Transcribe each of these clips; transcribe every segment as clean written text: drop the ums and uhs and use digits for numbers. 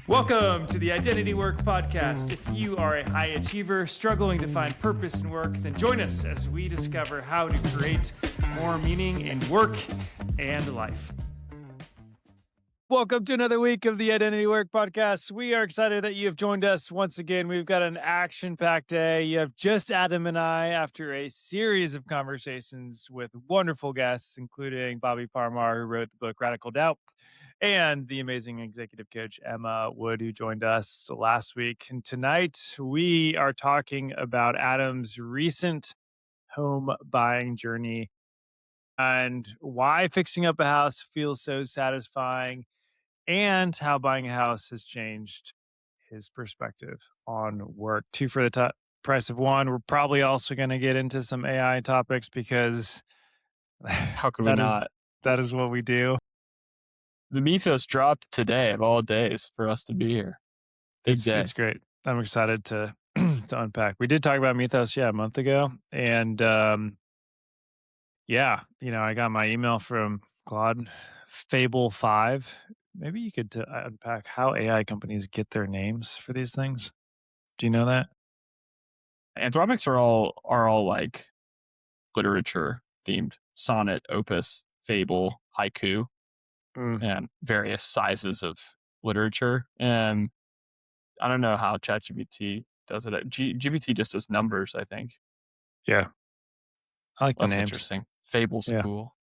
Welcome to the Identity Work Podcast. If you are a high achiever struggling to find purpose in work, then join us as we discover how to create more meaning in work and life. Welcome to another week of the Identity Work Podcast. We are excited that you have joined us once again. We've got an action-packed day. You have just Adam and I after a series of conversations with wonderful guests, including Bobby Parmar, who wrote the book Radical Doubt, and the amazing executive coach, Emma Wood, who joined us last week. And tonight, we are talking about Adam's recent home buying journey and why fixing up a house feels so satisfying, and how buying a house has changed his perspective on work. Two for the price of one. We're probably also going to get into some AI topics because how could we not? That is what we do. The mythos dropped today of all days for us to be here. Big day. It's great. I'm excited to unpack. We did talk about mythos, a month ago. And I got my email from Claude, Fable 5. Maybe you could unpack how AI companies get their names for these things. Do you know that? Anthropics are all like literature themed: sonnet, opus, fable, haiku, and various sizes of literature. And I don't know how ChatGPT does it. GPT just does numbers, I think. Yeah, I like the That's names. interesting. Fable's cool.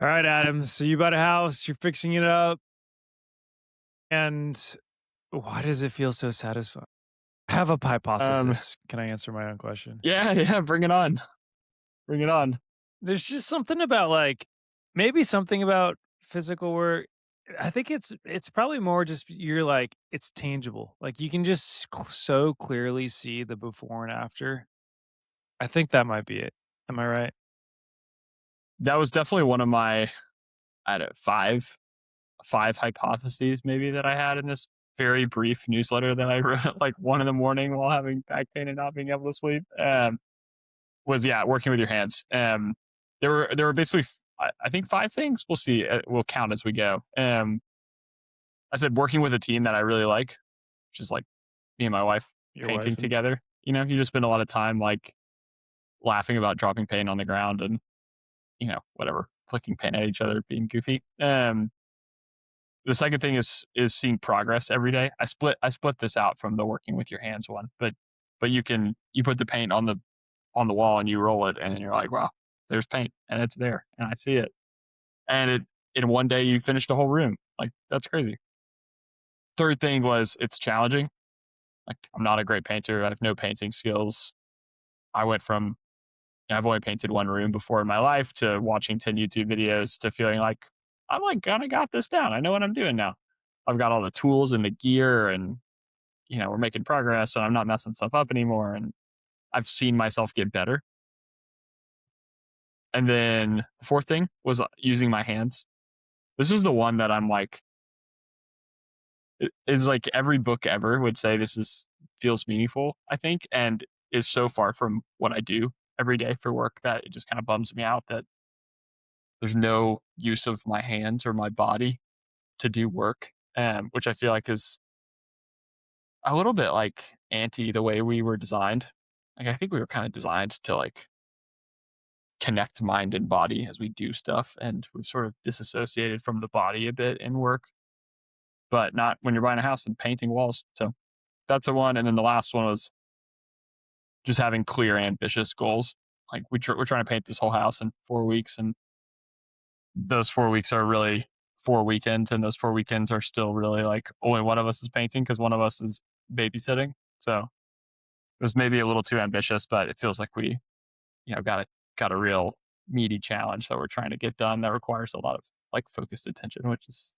All right, Adam. So you bought a house, you're fixing it up. And why does it feel so satisfying? I have a hypothesis. Can I answer my own question? Yeah. Bring it on. There's just something about maybe something about physical work. I think it's probably more just it's tangible. Like you can just so clearly see the before and after. I think that might be it. Am I right? That was definitely one of my, five hypotheses maybe that I had in this very brief newsletter that I wrote at 1 a.m. while having back pain and not being able to sleep. Was working with your hands. There were basically I think 5 things. We'll see. We'll count as we go. I said working with a team that I really like, which is me and my wife painting together. You just spend a lot of time laughing about dropping paint on the ground and whatever, flicking paint at each other, being goofy. The second thing is seeing progress every day. I split this out from the working with your hands one, but you put the paint on the wall and you roll it and you're like, wow, there's paint and it's there and I see it. And in one day you finished a whole room. That's crazy. Third thing was it's challenging. I'm not a great painter. I have no painting skills. I went from, I've only painted one room before in my life to watching 10 YouTube videos to feeling like I'm kind of got this down. I know what I'm doing now. I've got all the tools and the gear and, we're making progress and I'm not messing stuff up anymore. And I've seen myself get better. And then the fourth thing was using my hands. This is the one that I'm it's every book ever would say feels meaningful, I think, and is so far from what I do every day for work that it just kind of bums me out that there's no use of my hands or my body to do work, which I feel like is a little bit anti the way we were designed. I think we were kind of designed to connect mind and body as we do stuff, and we've sort of disassociated from the body a bit in work, but not when you're buying a house and painting walls. So that's the one. And then the last one was just having clear, ambitious goals. We're trying to paint this whole house in 4 weeks, and those 4 weeks are really 4 weekends, and those 4 weekends are still really only one of us is painting because one of us is babysitting. So it was maybe a little too ambitious, but it feels like we, got a real meaty challenge that we're trying to get done that requires a lot of focused attention, which is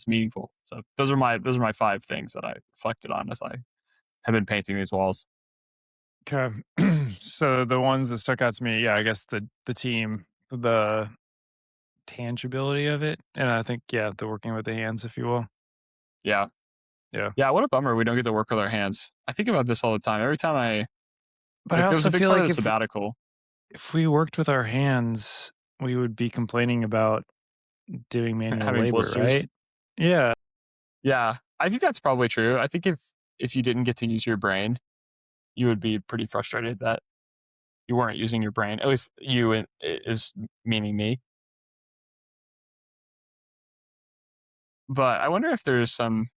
meaningful. So those are my 5 things that I reflected on as I have been painting these walls. Okay. So the ones that stuck out to me, I guess the team, the tangibility of it, and I think the working with the hands, if you will. Yeah. What a bummer we don't get to work with our hands. I think about this all the time. Every time but I also feel like sabbatical. If we worked with our hands, we would be complaining about doing manual labor, blisters. right? Yeah. Yeah, I think that's probably true. I think if you didn't get to use your brain, you would be pretty frustrated that you weren't using your brain. At least you is meaning me. But I wonder if there's some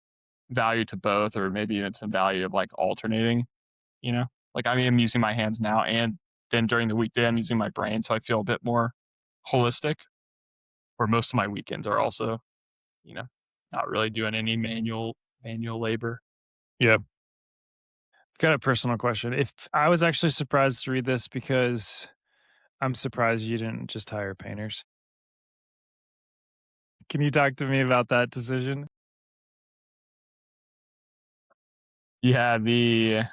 value to both, or maybe even some value of like alternating. You know, like I mean, I'm using my hands now, and then during the weekday, I'm using my brain, so I feel a bit more holistic. Where most of my weekends are also, you know, not really doing any manual labor. Yeah. Got a personal question. If I was actually surprised to read this because I'm surprised you didn't just hire painters. Can you talk to me about that decision? Yeah, I mean,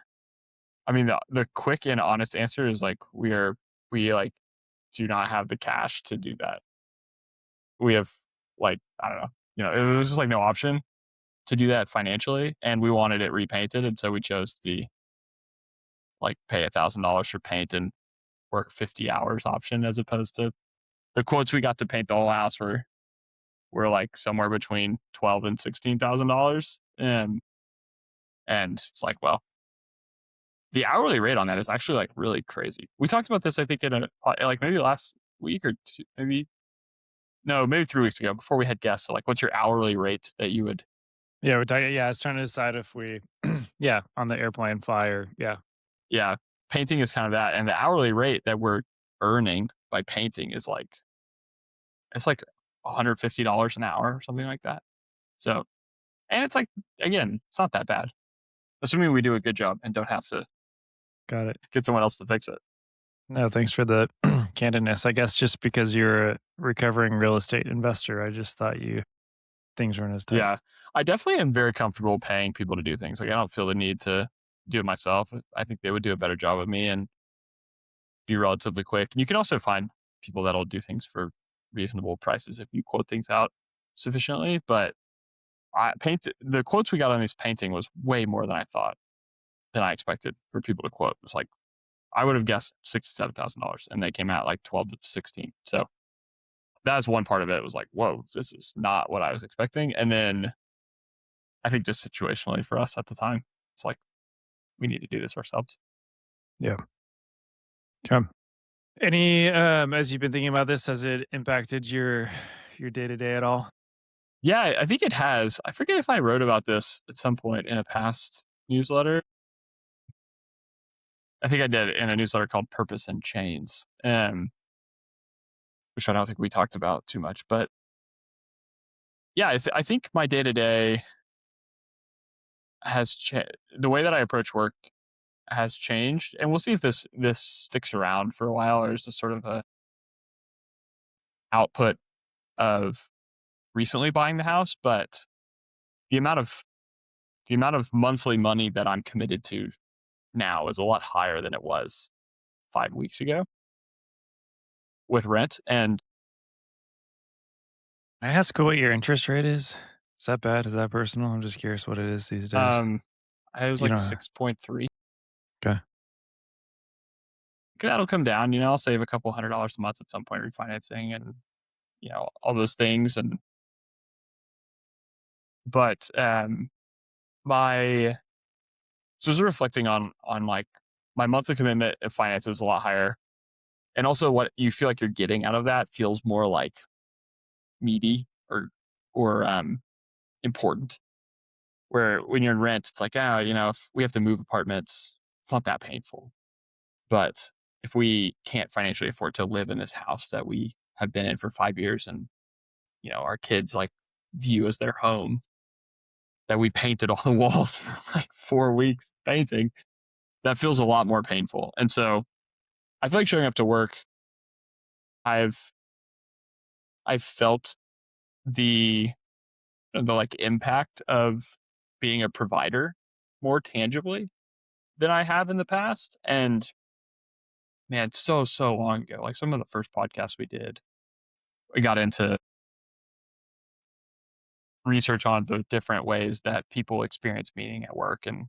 the quick and honest answer is like we like do not have the cash to do that. We have like I don't know, it was just like no option to do that financially, and we wanted it repainted, and so we chose the like pay $1,000 for paint and work 50 hours option, as opposed to the quotes we got to paint the whole house were like somewhere between 12 and $16,000, and it's like, well, the hourly rate on that is actually like really crazy. We talked about this, I think, in like maybe last week or two, maybe no, maybe 3 weeks ago before we had guests. So like, what's your hourly rate that you would? Yeah, we're talking. Yeah, I was trying to decide if we, yeah, on the airplane flyer. Yeah, Yeah, painting is kind of that, and the hourly rate that we're earning by painting is like it's like $150 an hour or something like that. So, and it's like again, it's not that bad, assuming we do a good job and don't have to got it. get someone else to fix it. No, thanks for the candidness. I guess just because you're a recovering real estate investor, I just thought you things weren't as tight. Yeah, I definitely am very comfortable paying people to do things. Like I don't feel the need to do it myself. I think they would do a better job of me and be relatively quick. And you can also find people that'll do things for reasonable prices if you quote things out sufficiently. But the quotes we got on this painting was way more than I expected for people to quote. It was like I would have guessed $67,000, and they came out like 12 to 16. So that's one part of it. It was like, whoa, this is not what I was expecting. And then I think just situationally for us at the time, it's like we need to do this ourselves. Yeah. Okay. Any as you've been thinking about this, has it impacted your day to day at all? Yeah, I think it has. I forget if I wrote about this at some point in a past newsletter. I think I did in a newsletter called Purpose and Chains, which I don't think we talked about too much. But yeah, I think my day to day has the way that I approach work has changed, and we'll see if this sticks around for a while, or is just sort of a output of recently buying the house. But the amount of the amount of monthly money that I'm committed to now is a lot higher than it was 5 weeks ago with rent. And Can I ask what your interest rate is? Is that bad? Is that personal? I'm just curious what it is these days. um, I was You like know. 6.3. Okay. That'll come down. I'll save a couple $100 a month at some point refinancing, and all those things. And but my so I was reflecting on like my monthly commitment of finance is a lot higher, and also what you feel like you're getting out of that feels more like meaty or important. Where when you're in rent, it's like, if we have to move apartments, it's not that painful. But if we can't financially afford to live in this house that we have been in for 5 years, and our kids like view as their home, that we painted all the walls for like 4 weeks painting, that feels a lot more painful. And so I feel like showing up to work, I've I've felt the like impact of being a provider more tangibly than I have in the past. And man, so long ago, like some of the first podcasts we did, we got into research on the different ways that people experience meaning at work. And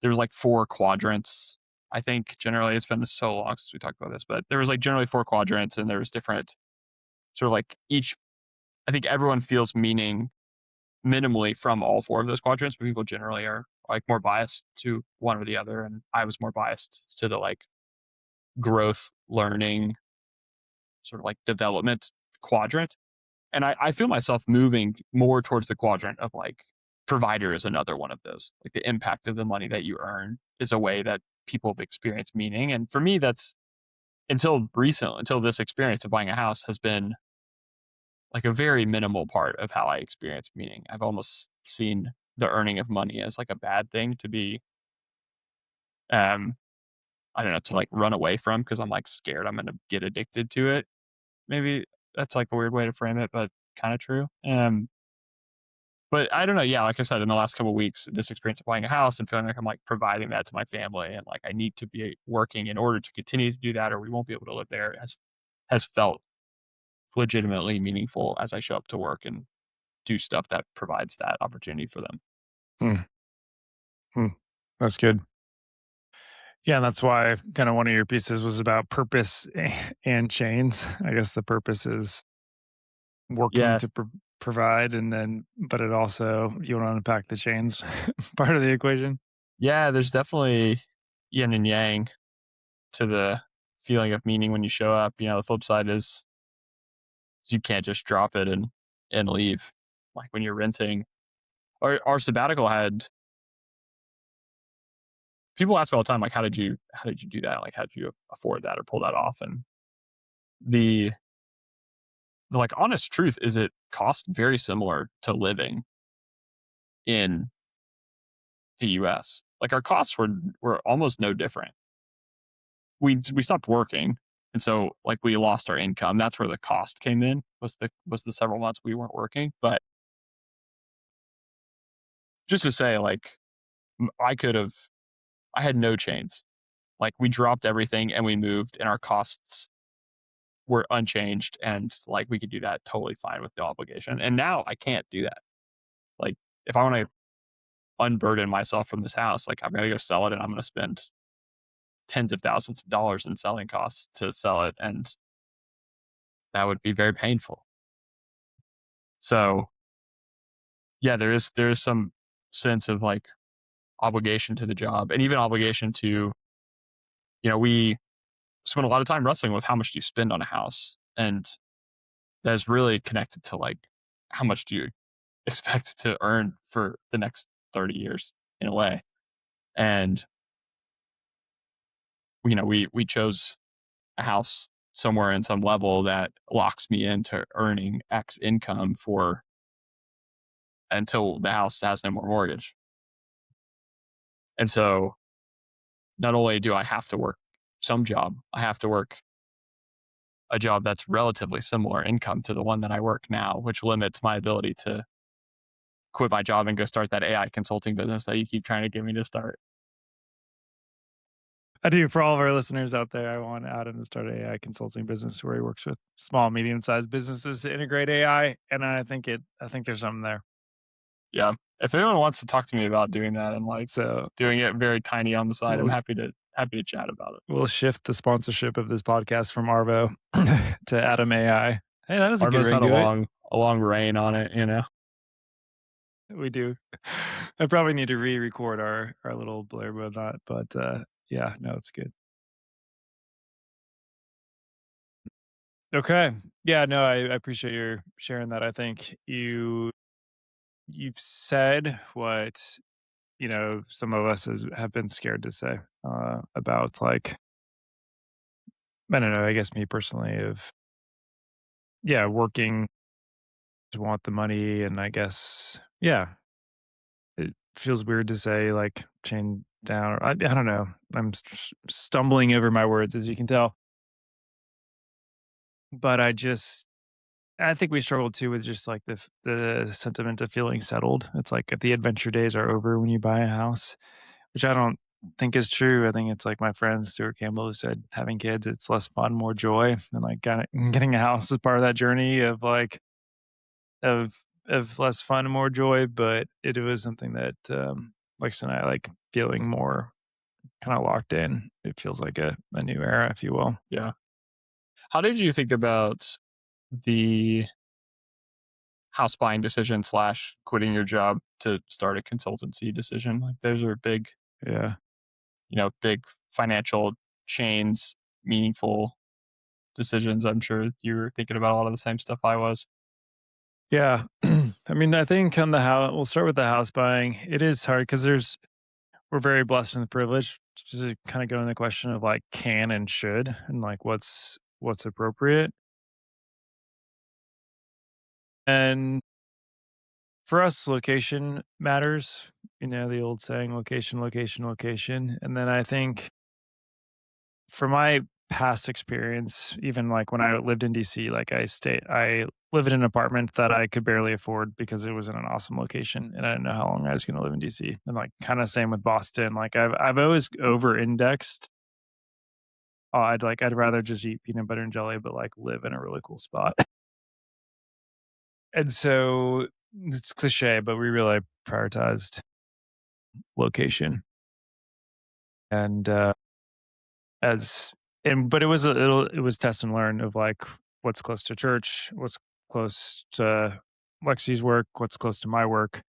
there was like four quadrants. I think generally it's been so long since we talked about this, but there was like generally four quadrants, and there was different sort of like each. I think everyone feels meaning minimally from all four of those quadrants, but people generally are like more biased to one or the other. And I was more biased to the like growth, learning, sort of like development quadrant. And I feel myself moving more towards the quadrant of like provider is another one of those. Like the impact of the money that you earn is a way that people have experienced meaning. And for me, that's until this experience of buying a house has been like a very minimal part of how I experience meaning. I've almost seen the earning of money as like a bad thing to be, um, I don't know, to like run away from because I'm like scared I'm going to get addicted to it. Maybe that's like a weird way to frame it, but kind of true. But I don't know. Yeah, like I said, in the last couple of weeks, this experience of buying a house and feeling like I'm like providing that to my family, and like I need to be working in order to continue to do that, or we won't be able to live there. Has felt legitimately meaningful as I show up to work and do stuff that provides that opportunity for them. Hmm. Hmm. That's good. Yeah, and that's why kind of one of your pieces was about purpose and chains. I guess the purpose is working Yeah, to provide, and then, but it also, you want to unpack the chains part of the equation. yeah. There's definitely yin and yang to the feeling of meaning when you show up. The flip side is you can't just drop it and leave. Like when you're renting, our sabbatical had people ask all the time, like, how did you do that? Like, how did you afford that or pull that off? And the the like honest truth is it cost very similar to living in the US. Like our costs were almost no different. We stopped working, and so like we lost our income. That's where the cost came in, was the several months we weren't working. But just to say, like I had no chains. Like we dropped everything and we moved, and our costs were unchanged, and like we could do that totally fine with no obligation. And now I can't do that. Like if I want to unburden myself from this house, like I'm gonna go sell it, and I'm gonna spend tens of thousands of dollars in selling costs to sell it, and that would be very painful. So yeah, there is some sense of like obligation to the job, and even obligation to, we spend a lot of time wrestling with how much do you spend on a house, and that's really connected to like how much do you expect to earn for the next 30 years in a way. And we chose a house somewhere in some level that locks me into earning X income for until the house has no more mortgage. And so not only do I have to work some job, I have to work a job that's relatively similar income to the one that I work now, which limits my ability to quit my job and go start that AI consulting business that you keep trying to get me to start. I do. For all of our listeners out there, I want Adam to start an AI consulting business where he works with small, medium-sized businesses to integrate AI, and I think there's something there. Yeah. If anyone wants to talk to me about doing that and like So doing it very tiny on the side, I'm we'll happy to chat about it. we'll shift the sponsorship of this podcast from Arvo to Adam AI. Hey, that is a good Arvo's ring had to it. a long reign on it. We do. I probably need to re-record our little blurb of that, but yeah, no, it's good. Okay. Yeah, no, I appreciate your sharing that. I think you've said what, some of us have been scared to say about, like, I don't know, I guess me personally, of, yeah, working to want the money. And I guess, yeah, it feels weird to say like chain down. Or I don't know. I'm stumbling over my words, as you can tell. But I think we struggle too with just like the sentiment of feeling settled. It's like if the adventure days are over when you buy a house, which I don't think is true. I think it's like my friend Stuart Campbell who said having kids, it's less fun, more joy. And like getting a house is part of that journey of like of less fun and more joy. But it was something that Lex and I like feeling more kind of locked in. It feels like a new era, if you will. Yeah. How did you think about the house buying decision slash quitting your job to start a consultancy decision. Like those are big, Yeah. big financial chains, meaningful decisions. I'm sure you were thinking about a lot of the same stuff I was. Yeah. I mean, I think on the house, we'll start with the house buying. It is hard because we're very blessed and privileged to kind of go in the question of like can and should and like what's appropriate. And for us, location matters. You know, the old saying, location, location, location. And then I think for my past experience, even like when I lived in DC, like I lived in an apartment that I could barely afford because it was in an awesome location and I didn't know how long I was going to live in DC. And like kind of same with Boston. Like I've always over indexed. I'd rather just eat peanut butter and jelly, but like live in a really cool spot. And so it's cliche, but we really prioritized location. And as and but it was it was test and learn of like what's close to church, what's close to Lexi's work, what's close to my work,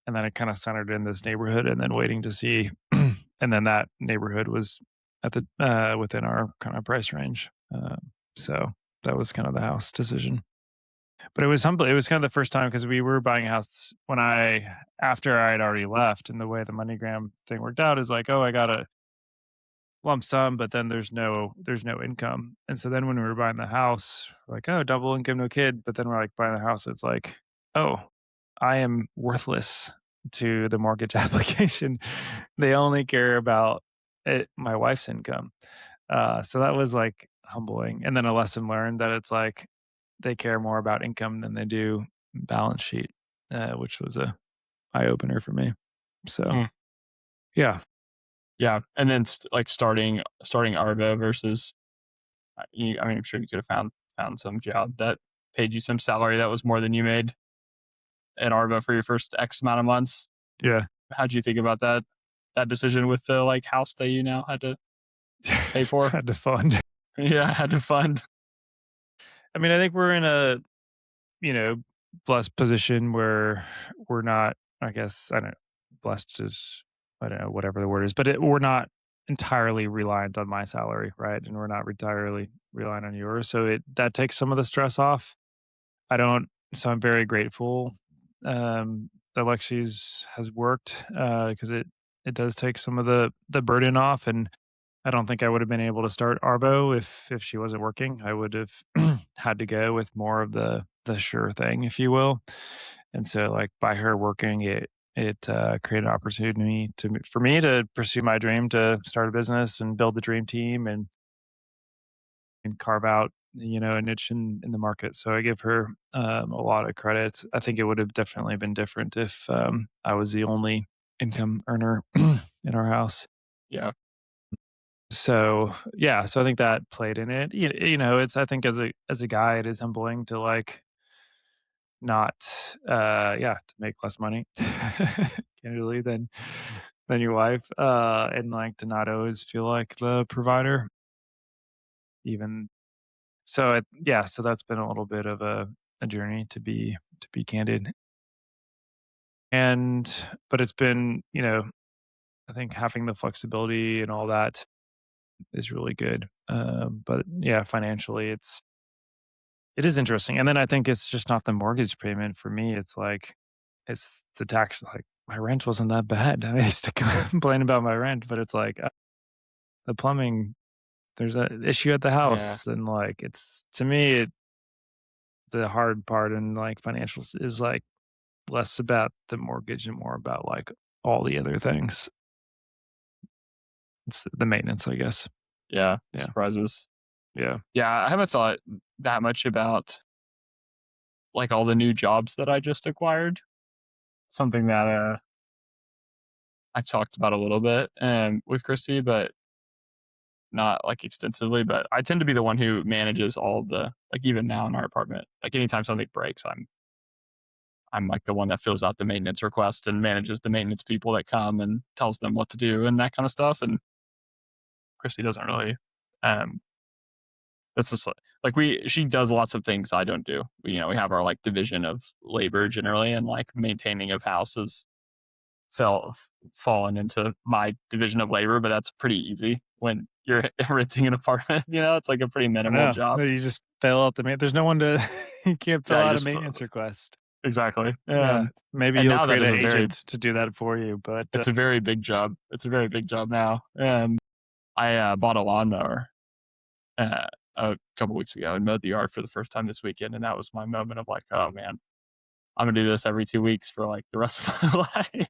and then it kind of centered in this neighborhood, and then waiting to see, and then that neighborhood was at the within our kind of price range. So that was kind of the house decision. But it was humble. It was kind of the first time because we were buying a house when I after I had already left, and the way the MoneyGram thing worked out is like, oh, I got a lump sum, but then there's no income. And so then when we were buying the house, we're like, oh, double income, no kid. But then we're like buying the house, it's like, oh, I am worthless to the mortgage application. They only care about my wife's income. So that was like humbling. And then a lesson learned that it's like they care more about income than they do balance sheet, which was a eye opener for me. So Mm, yeah, yeah, and then like starting Arvo versus, I mean, I'm sure you could have found some job that paid you some salary that was more than you made at Arvo for your first X amount of months. yeah, How'd you think about that decision with the like house that you now had to pay for? had to fund. Yeah, had to fund. I mean, I think we're in a, you know, blessed position where we're not, I guess, I don't know, blessed is, I don't know, whatever the word is, but we're not entirely reliant on my salary, right? And we're not entirely reliant on yours. So that takes some of the stress off. I don't, so I'm very grateful that Lexi's has worked because it does take some of the burden off. And I don't think I would have been able to start Arvo if she wasn't working. I would have had to go with more of the sure thing, if you will. And so, like by her working, it created an opportunity for me to pursue my dream to start a business and build the dream team and carve out a niche in the market. So I give her a lot of credit. I think it would have definitely been different if I was the only income earner in our house. Yeah, So, yeah, so I think that played in it. It's I think as a guy, it is humbling to like not to make less money candidly than your wife, and like to not always feel like the provider. Even so so that's been a little bit of a journey to be candid. And but it's been, I think having the flexibility and all that is really good. But yeah, financially, it is interesting. And then I think it's just not the mortgage payment for me. It's like it's the tax. Like my rent wasn't that bad. I used to complain about my rent, but it's like the plumbing. There's an issue at the yeah, house, and like it's to me, the hard part in like financials is like less about the mortgage and more about like all the other things. It's the maintenance, I guess. yeah. Yeah, Surprises. yeah, Yeah, I haven't thought that much about like all the new jobs that I just acquired. Something that I've talked about a little bit with Christy, but not like extensively. But I tend to be the one who manages all the like even now in our apartment. Like anytime something breaks, I'm like the one that fills out the maintenance request and manages the maintenance people that come and tells them what to do and that kind of stuff. And Christy doesn't really. Um, that's just like like she does lots of things I don't do. We have our like division of labor generally, and like maintaining of houses fell fallen into my division of labor, but that's pretty easy when you're renting an apartment. It's like a pretty I minimal know. job. You just fill out there's no one to you can't fill Yeah, you out a just maintenance request. exactly. Yeah. Maybe And you'll now that create is an a very agent to do that for you, but it's a very big job. It's a very big job now. I bought a lawnmower uh, a couple weeks ago and mowed the yard for the first time this weekend, and that was my moment of like, oh man, I'm gonna do this every 2 weeks for like the rest of my life.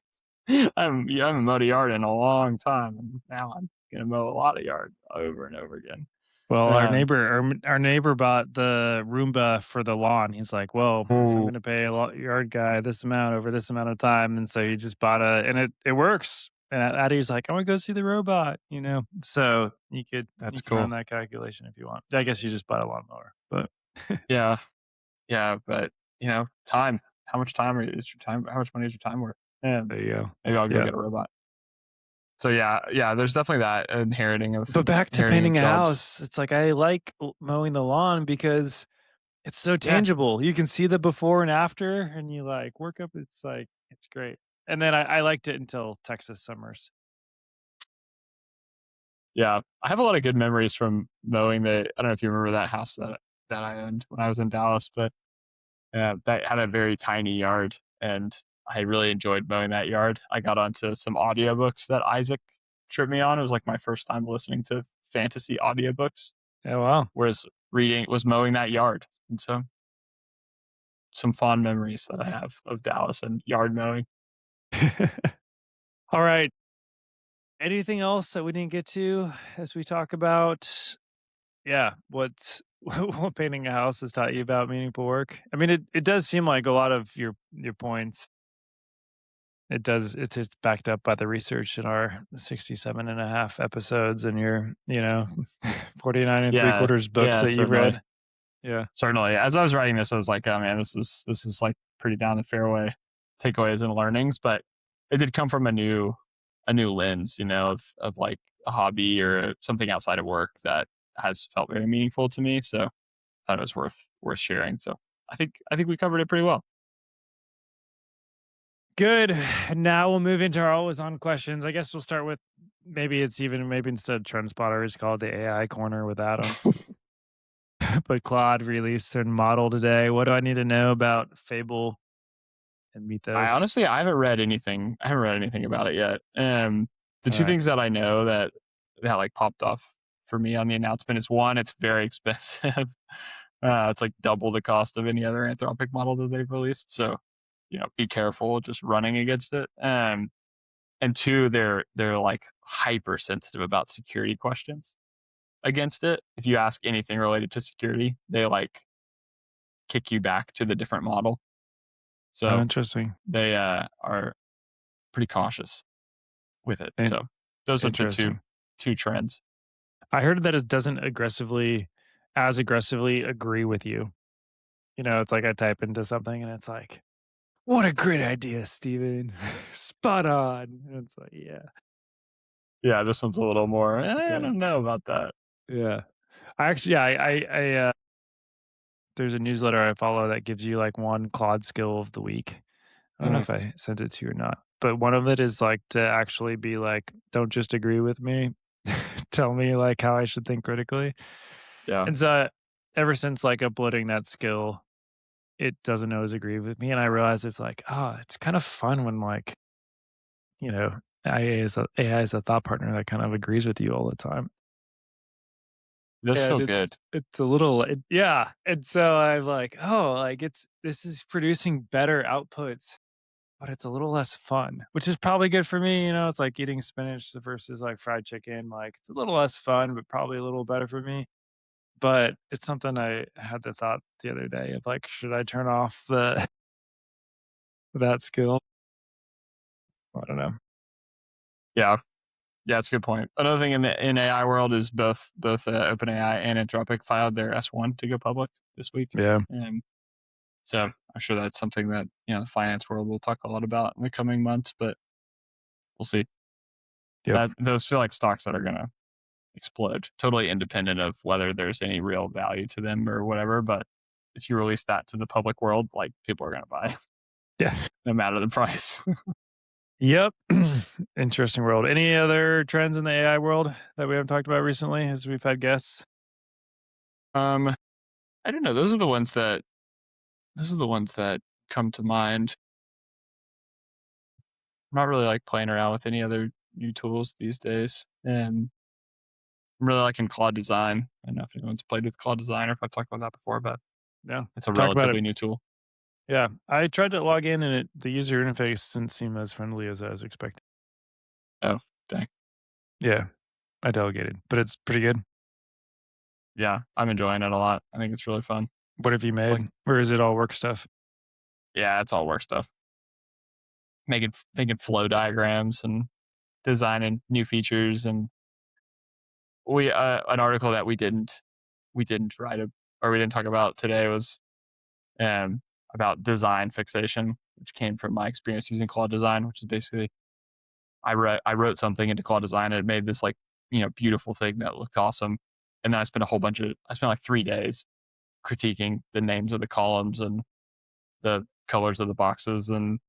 I haven't mowed a yard in a long time, and now I'm gonna mow a lot of yard over and over again. well, Um, our neighbor bought the Roomba for the lawn. He's like, "Well, if I'm oh, going to pay a yard guy this amount over this amount of time," and so he just bought and it works. And Addie's like, "I want to go see the robot," So that's you can cool. run that calculation if you want. I guess you just bought a lawnmower, but Yeah, yeah, but time. How much time is your time? How much money is your time worth? And there you go. maybe I'll go Yeah. get a robot. So yeah, there's definitely that But back to inheriting of painting a jobs. house, it's like I like mowing the lawn because it's so Yeah, tangible. You can see the before and after, and you like work up. It's like it's great. And then I liked it until Texas summers. yeah. I have a lot of good memories from mowing the. I don't know if you remember that house that I owned when I was in Dallas, but that had a very tiny yard, and I really enjoyed mowing that yard. I got onto some audiobooks that Isaac tripped me on. It was like my first time listening to fantasy audiobooks, Oh wow. whereas reading was mowing that yard. And so some fond memories that I have of Dallas and yard mowing. All right. Anything else that we didn't get to as we talk about? Yeah, what's what painting a house has taught you about meaningful work? I mean, it does seem like a lot of your points. It does. It's backed up by the research in our 67 and a half episodes and your 49 and three Yeah, quarters books yeah, that you've certainly. read. Yeah. Certainly. As I was writing this, I was like, "Oh man, this is like pretty down the fairway takeaways and learnings." But it did come from a new lens, of like a hobby or something outside of work that has felt very meaningful to me. So I thought it was worth sharing. So I think we covered it pretty well. Good. Now we'll move into our always on questions. I guess we'll start with maybe instead of Trend Spotter, it's called the AI corner with Adam. But Claude released their model today. What do I need to know about Fable and I Mythos? honestly I haven't read anything. I haven't read anything about it yet. The All two right. things that I know that like popped off for me on the announcement is one, it's very expensive. It's like double the cost of any other Anthropic model that they've released. So, be careful just running against it. And two, they're like hypersensitive about security questions against it. If you ask anything related to security, they like kick you back to the different model. Oh, So interesting. they are pretty cautious with it. In- So those are the two Interesting. two trends. I heard that it doesn't as aggressively agree with you. It's like I type into something and it's like, what a great idea, Steven. Spot on. And it's like, yeah. Yeah, this one's a little more. I Okay. don't know about that. Yeah. I actually, yeah, there's a newsletter I follow that gives you like one Claude skill of the week. I don't know Mm, if I sent it to you or not, but one of it is like to actually be like, don't just agree with me. Tell me like how I should think critically. yeah, And so ever since like uploading that skill, it doesn't always agree with me. And I realize it's like, it's kind of fun when like, you know, AI is a thought partner that kind of agrees with you all the time. it does And feel it's good. it's a little yeah. And so I'm like, oh, like this is producing better outputs, but it's a little less fun, which is probably good for me. It's like eating spinach versus like fried chicken. Like it's a little less fun, but probably a little better for me. But it's something I had the thought the other day of like, should I turn off the that skill? I don't know. Yeah, yeah, it's a good point. Another thing in the AI world is both OpenAI and Anthropic filed their S1 to go public this week, Yeah. and so I'm sure that's something that the finance world will talk a lot about in the coming months. But we'll see. Yep. That those feel like stocks that are gonna explode, totally independent of whether there's any real value to them or whatever. But if you release that to the public world, like people are going to buy Yeah. no matter the price. Yep. Interesting world. Any other trends in the AI world that we haven't talked about recently as we've had guests? um, I don't know. Those are the ones that come to mind. I'm not really like playing around with any other new tools these days. And I'm really liking Claude Design. I don't know if anyone's played with Claude Design or if I've talked about that before, but Yeah. it's a Talk about it. relatively new tool. Yeah. I tried to log in and the user interface didn't seem as friendly as I was expecting. Oh, dang. Yeah. I delegated, but it's pretty good. Yeah, I'm enjoying it a lot. I think it's really fun. What have you It's like, made? Or is it all work stuff? yeah, it's all work stuff. Making flow diagrams and designing new features. And we an article that we didn't write or we didn't talk about today was about design fixation, which came from my experience using Claude Design, which is basically I wrote something into Claude Design and it made this like beautiful thing that looked awesome. And then I spent like 3 days critiquing the names of the columns and the colors of the boxes and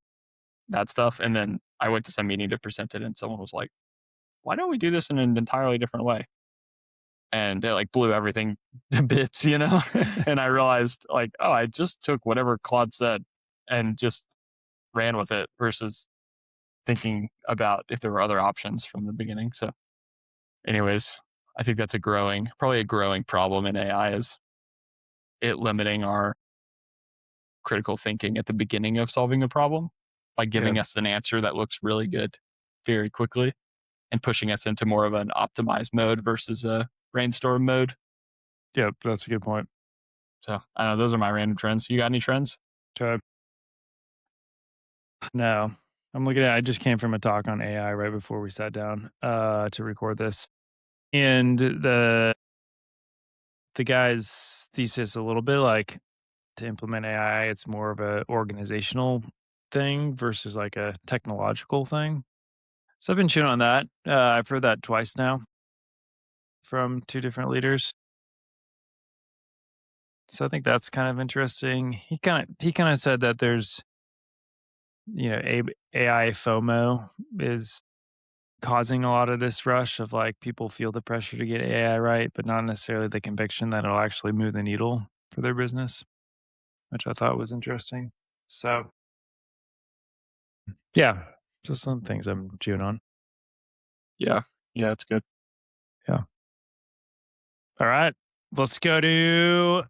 that stuff. And then I went to some meeting to present it, and someone was like, "Why don't we do this in an entirely different way?" And it like blew everything to bits, And I realized like, oh, I just took whatever Claude said and just ran with it versus thinking about if there were other options from the beginning. So, anyways, I think that's probably a growing problem in AI is it limiting our critical thinking at the beginning of solving a problem by Yeah. giving us an answer that looks really good very quickly and pushing us into more of an optimized mode versus a brainstorm mode. Yeah. That's a good point. So I don't know. Those are my random trends. You got any trends? Okay. No. I'm looking at I just came from a talk on AI right before we sat down to record this. And the guy's thesis a little bit like to implement AI, it's more of a organizational thing versus like a technological thing. So I've been chewing on that. I've heard that twice now from two different leaders. So I think that's kind of interesting. He kind of said that there's AI FOMO is causing a lot of this rush of like people feel the pressure to get AI right, but not necessarily the conviction that it'll actually move the needle for their business, which I thought was interesting. So yeah, just some things I'm chewing on. Yeah. Yeah, it's good. Yeah. All right. Let's go to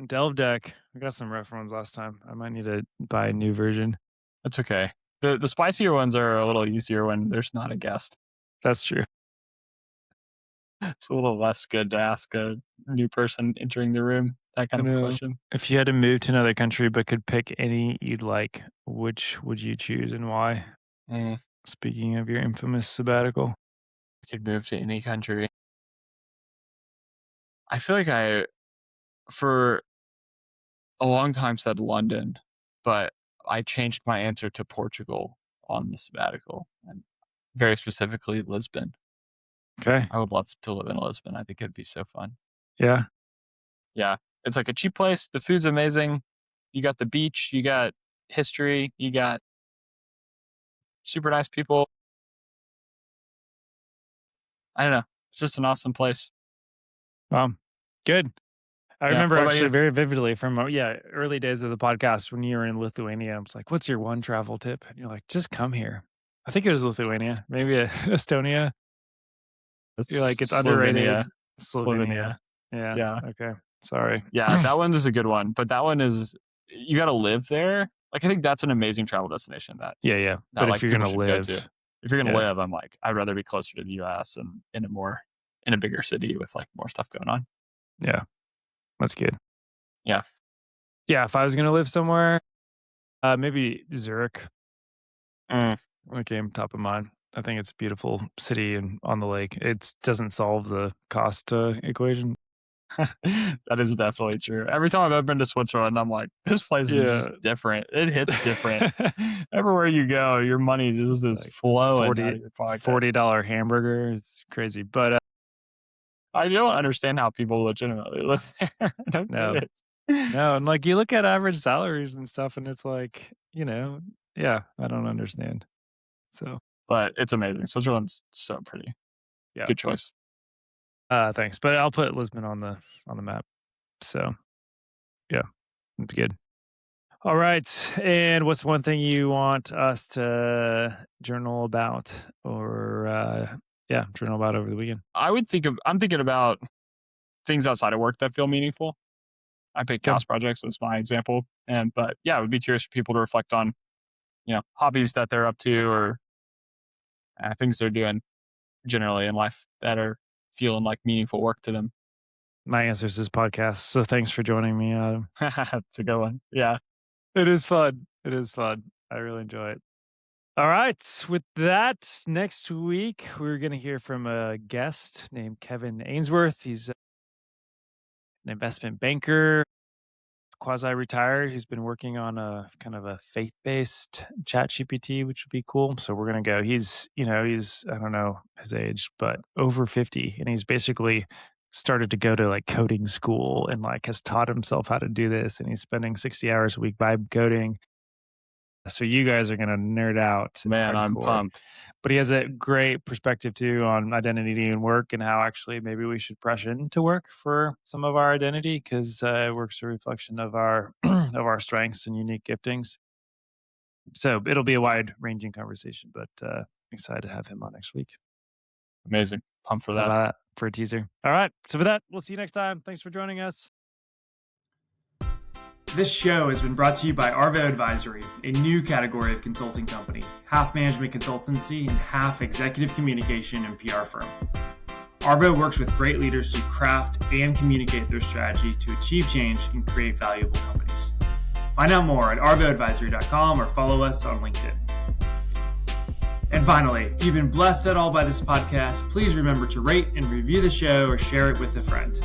Delve Deck. I got some rough ones last time. I might need to buy a new version. That's okay. The spicier ones are a little easier when there's not a guest. That's true. It's a little less good to ask a new person entering the room that I kind of a know. question. If you had to move to another country but could pick any you'd like, which would you choose and why? Mm, Speaking of your infamous sabbatical. I could move to any country. I feel like for a long time, said London, but I changed my answer to Portugal on the sabbatical, and very specifically Lisbon. Okay. I would love to live in Lisbon. I think it'd be so fun. Yeah. Yeah, it's like a cheap place. The food's amazing. You got the beach. You got history. You got super nice people. I don't know. It's just an awesome place. Good. I Yeah. remember What about actually you? very vividly from early days of the podcast when you were in Lithuania. I was like, "What's your one travel tip?" And you're like, "Just come here." I think it was Lithuania, maybe Estonia. You're like, It's "It's underrated." Slovenia. Slovenia. Slovenia. Yeah. Yeah. Okay. Sorry. Yeah. That one is a good one, but that one is you got to live there. Like I think that's an amazing travel destination that Yeah, yeah. that But if like you're people gonna should go to. live, If you're gonna yeah, live, I'm like I'd rather be closer to the U.S. and in a bigger city with like more stuff going on. yeah, that's good. Yeah. Yeah, if I was gonna live somewhere, maybe Zurich. Mm. That came top of mind. I think it's a beautiful city and on the lake. It doesn't solve the cost equation. That is definitely true. Every time I've ever been to Switzerland, I'm like, this place is Yeah. just different. It hits different. Everywhere you go, your money just It's is like flowing out 40 of your pocket. $40 hamburger. It's crazy. But I don't understand how people legitimately live there. I don't No, get it. no. And like you look at average salaries and stuff, and it's like, yeah, I don't understand. So, But it's amazing. Switzerland's so pretty. yeah. Good choice. Thanks. But I'll put Lisbon on the map. So, yeah, it'd be good. All right. And what's one thing you want us to journal about or journal about over the weekend? I'm thinking about things outside of work that feel meaningful. I picked Okay. house projects as my example. But yeah, I would be curious for people to reflect on, hobbies that they're up to or things they're doing generally in life that are feeling like meaningful work to them. My answer is this podcast. So thanks for joining me, Adam. It's a good one. Yeah. It is fun. It is fun. I really enjoy it. All right. With that, next week, we're going to hear from a guest named Kevin Ainsworth. He's an investment banker, quasi retired, who's been working on a kind of a faith based chat GPT, which would be cool. So we're going to go. He's, I don't know his age, but over 50. And he's basically started to go to like coding school and like has taught himself how to do this. And he's spending 60 hours a week vibe coding. So you guys are going to nerd out Man, I'm hardcore. pumped. But he has a great perspective too on identity and work and how actually maybe we should press into work for some of our identity because work's a reflection of our of our strengths and unique giftings. So it'll be a wide ranging conversation, but excited to have him on next week. Amazing. Pumped for How that. about that for a teaser? All right. So for that, we'll see you next time. Thanks for joining us. This show has been brought to you by Arvo Advisory, a new category of consulting company, half management consultancy and half executive communication and PR firm. Arvo works with great leaders to craft and communicate their strategy to achieve change and create valuable companies. Find out more at arvoadvisory.com or follow us on LinkedIn. And finally, if you've been blessed at all by this podcast, please remember to rate and review the show or share it with a friend.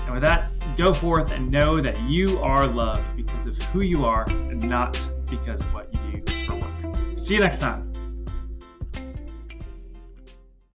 And with that, go forth and know that you are loved because of who you are and not because of what you do for work. See you next time.